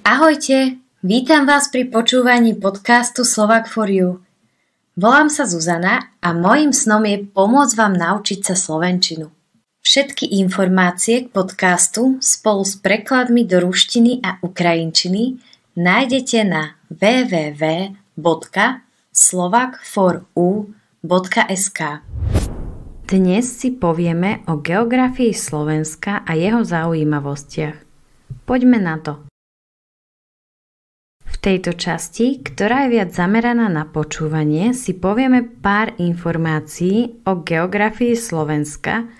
Ahojte, vítam vás pri počúvaní podcastu Slovak for you. Volám sa Zuzana a mojím snom je pomôcť vám naučiť sa slovenčinu. Všetky informácie k podcastu spolu s prekladmi do ruštiny a ukrajinčiny nájdete na www.slovakforu.sk. Dnes si povieme o geografii Slovenska a jeho zaujímavostiach. Poďme na to. V tejto časti, ktorá je viac zameraná na počúvanie, si povieme pár informácií o geografii Slovenska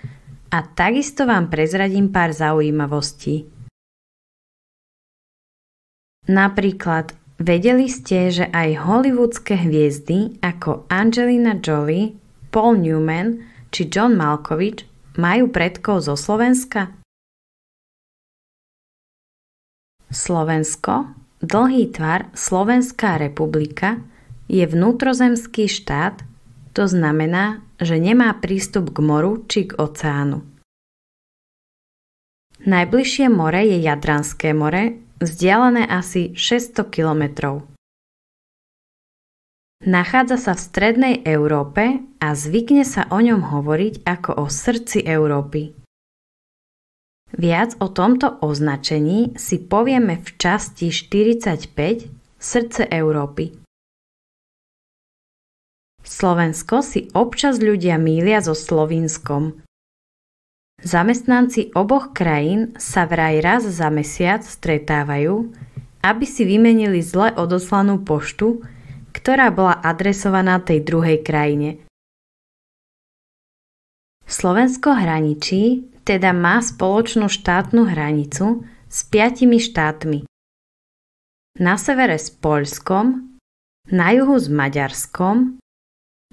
a takisto vám prezradím pár zaujímavostí. Napríklad, vedeli ste, že aj hollywoodske hviezdy ako Angelina Jolie, Paul Newman či John Malkovich majú predkov zo Slovenska? Slovensko, dlhý tvar Slovenská republika, je vnútrozemský štát, to znamená, že nemá prístup k moru či k oceánu. Najbližšie more je Jadranské more, vzdialené asi 600 kilometrov. Nachádza sa v strednej Európe a zvykne sa o ňom hovoriť ako o srdci Európy. Viac o tomto označení si povieme v časti 45 Srdce Európy. Slovensko si občas ľudia mýlia so Slovinskom. Zamestnanci oboch krajín sa vraj raz za mesiac stretávajú, aby si vymenili zle odoslanú poštu, ktorá bola adresovaná tej druhej krajine. Slovensko hraničí, teda má spoločnú štátnu hranicu s 5 štátmi. Na severe s Poľskom, na juhu s Maďarskom,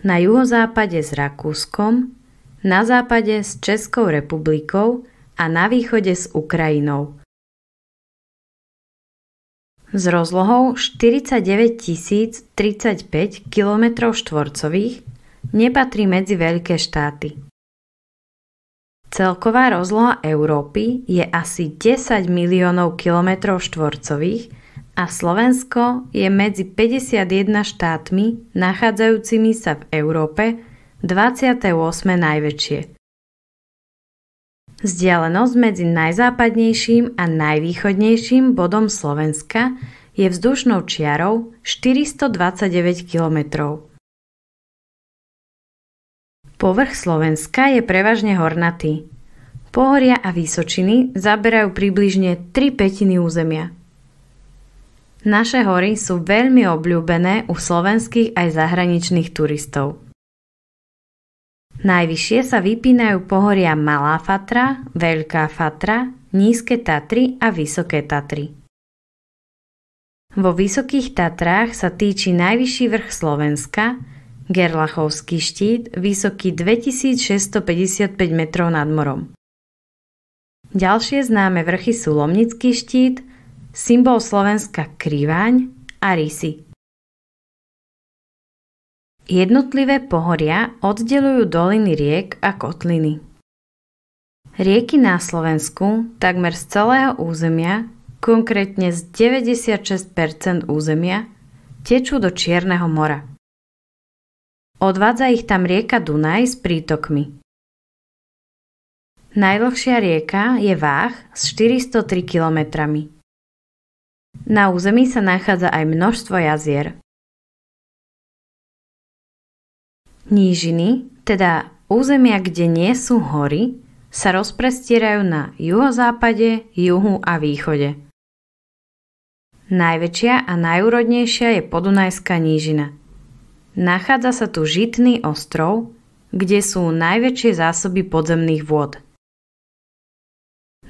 na juhozápade s Rakúskom, na západe s Českou republikou a na východe s Ukrajinou. S rozlohou 49 035 km2 nepatrí medzi veľké štáty. Celková rozloha Európy je asi 10 miliónov kilometrov štvorcových a Slovensko je medzi 51 štátmi nachádzajúcimi sa v Európe 28. najväčšie. Vzdialenosť medzi najzápadnejším a najvýchodnejším bodom Slovenska je vzdušnou čiarou 429 kilometrov. Povrch Slovenska je prevažne hornatý. Pohoria a výsočiny zaberajú približne 3/5 územia. Naše hory sú veľmi obľúbené u slovenských aj zahraničných turistov. Najvyššie sa vypínajú pohoria Malá Fatra, Veľká Fatra, Nízke Tatry a Vysoké Tatry. Vo Vysokých Tatrách sa týči najvyšší vrch Slovenska, Gerlachovský štít, vysoký 2655 metrov nad morom. Ďalšie známe vrchy sú Lomnický štít, symbol Slovenska Kriváň a Rysy. Jednotlivé pohoria oddelujú doliny riek a kotliny. Rieky na Slovensku takmer z celého územia, konkrétne z 96% územia, tečú do Čierneho mora. Odvádza ich tam rieka Dunaj s prítokmi. Najdlhšia rieka je Váh s 403 kilometrami. Na území sa nachádza aj množstvo jazier. Nížiny, teda územia, kde nie sú hory, sa rozprestierajú na juhozápade, juhu a východe. Najväčšia a najúrodnejšia je Podunajská nížina. Nachádza sa tu Žitný ostrov, kde sú najväčšie zásoby podzemných vôd.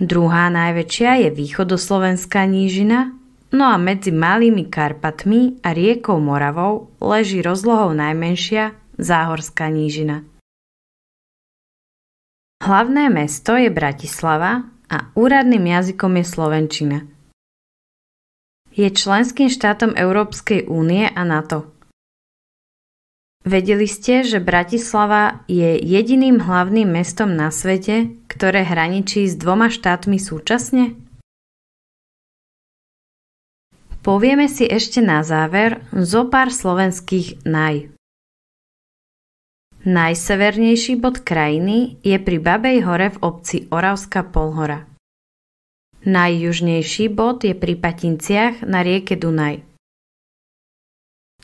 Druhá najväčšia je Východoslovenská nížina, no a medzi Malými Karpatmi a riekou Moravou leží rozlohou najmenšia Záhorská nížina. Hlavné mesto je Bratislava a úradným jazykom je slovenčina. Je členským štátom Európskej únie a NATO. Vedeli ste, že Bratislava je jediným hlavným mestom na svete, ktoré hraničí s 2 štátmi súčasne? Povieme si ešte na záver zo pár slovenských naj. Najsevernejší bod krajiny je pri Babej hore v obci Oravská Polhora. Najjužnejší bod je pri Patinciach na rieke Dunaj.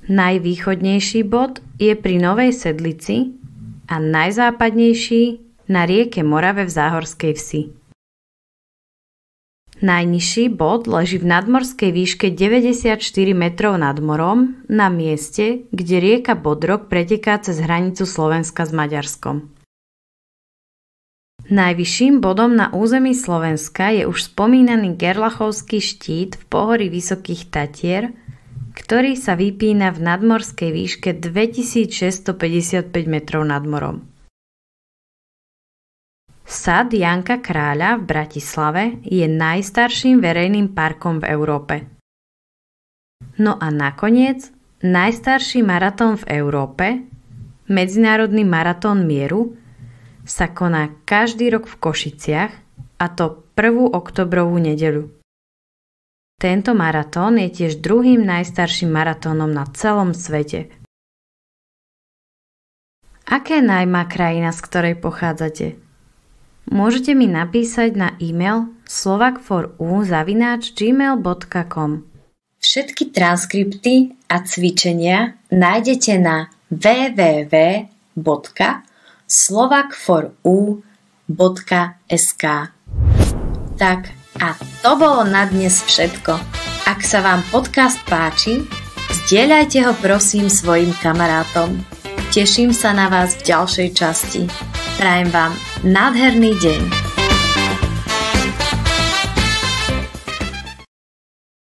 Najvýchodnejší bod je pri Novej Sedlici a najzápadnejší na rieke Morave v Záhorskej Vsi. Najnižší bod leží v nadmorskej výške 94 metrov nad morom na mieste, kde rieka Bodrog preteká cez hranicu Slovenska s Maďarskom. Najvyšším bodom na území Slovenska je už spomínaný Gerlachovský štít v pohorí Vysokých Tatier, ktorý sa vypína v nadmorskej výške 2655 metrov nad morom. Sad Janka Kráľa v Bratislave je najstarším verejným parkom v Európe. No a nakoniec, najstarší maratón v Európe, Medzinárodný maratón mieru, sa koná každý rok v Košiciach, a to 1. októbrovú nedeľu. Tento maratón je tiež druhým najstarším maratónom na celom svete. Aké naj má krajina, z ktorej pochádzate? Môžete mi napísať na e-mail slovak4u@gmail.com. Všetky transkripty a cvičenia nájdete na www.slovak4u.sk. Tak a to bolo na dnes všetko. Ak sa vám podcast páči, zdieľajte ho prosím svojim kamarátom. Teším sa na vás v ďalšej časti. Prajem vám nádherný deň.